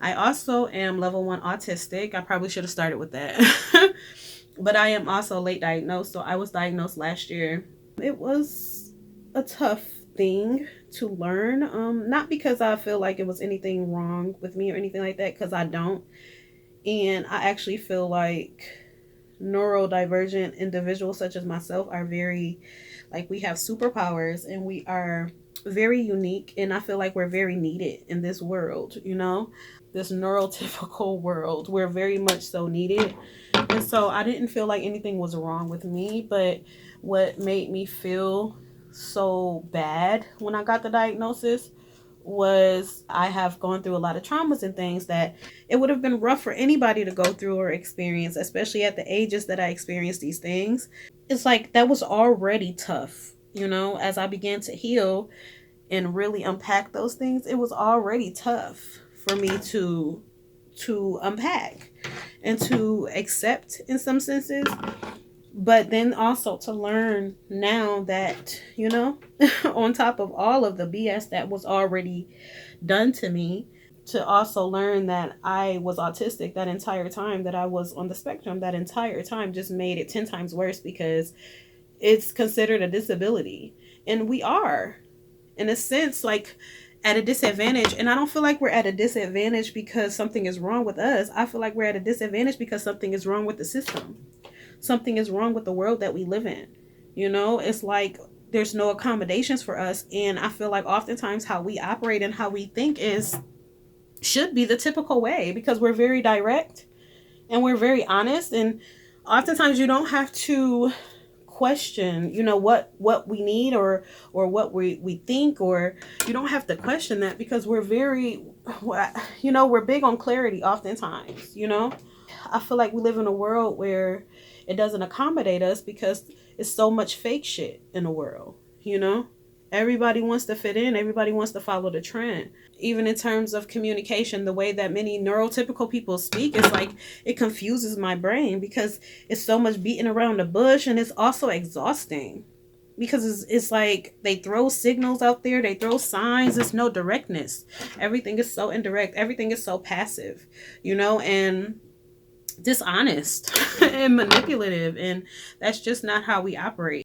I also am level 1 autistic. I probably should have started with that. But I am also late diagnosed. So I was diagnosed last year. It was a tough thing to learn. Not because I feel like it was anything wrong with me or anything like that, because I don't. And I actually feel like neurodivergent individuals such as myself are very, like, we have superpowers and we are very unique, and I feel like we're very needed in this world, this neurotypical world. We're very much so needed. And so I didn't feel like anything was wrong with me, but what made me feel so bad when I got the diagnosis was I have gone through a lot of traumas and things that it would have been rough for anybody to go through or experience, especially at the ages that I experienced these things. It's like that was already tough, as I began to heal and really unpack those things. It was already tough for me to unpack and to accept in some senses, but then also to learn now that, on top of all of the BS that was already done to me, to also learn that I was autistic that entire time, that I was on the spectrum that entire time, just made it 10 times worse because it's considered a disability. And we are, in a sense, like, at a disadvantage. And I don't feel like we're at a disadvantage because something is wrong with us. I feel like we're at a disadvantage because something is wrong with the system. Something is wrong with the world that we live in. It's like there's no accommodations for us. And I feel like oftentimes how we operate and how we think should be the typical way, because we're very direct and we're very honest. And oftentimes you don't have to question, what we need or what we think, or you don't have to question that, because we're very, we're big on clarity oftentimes. I feel like we live in a world where it doesn't accommodate us because it's so much fake shit in the world. Everybody wants to fit in, everybody wants to follow the trend. Even in terms of communication, the way that many neurotypical people speak, it's like it confuses my brain because it's so much beating around the bush, and it's also exhausting because it's like they throw signals out there, they throw signs, there's no directness. Everything is so indirect, everything is so passive, and dishonest and manipulative, and that's just not how we operate.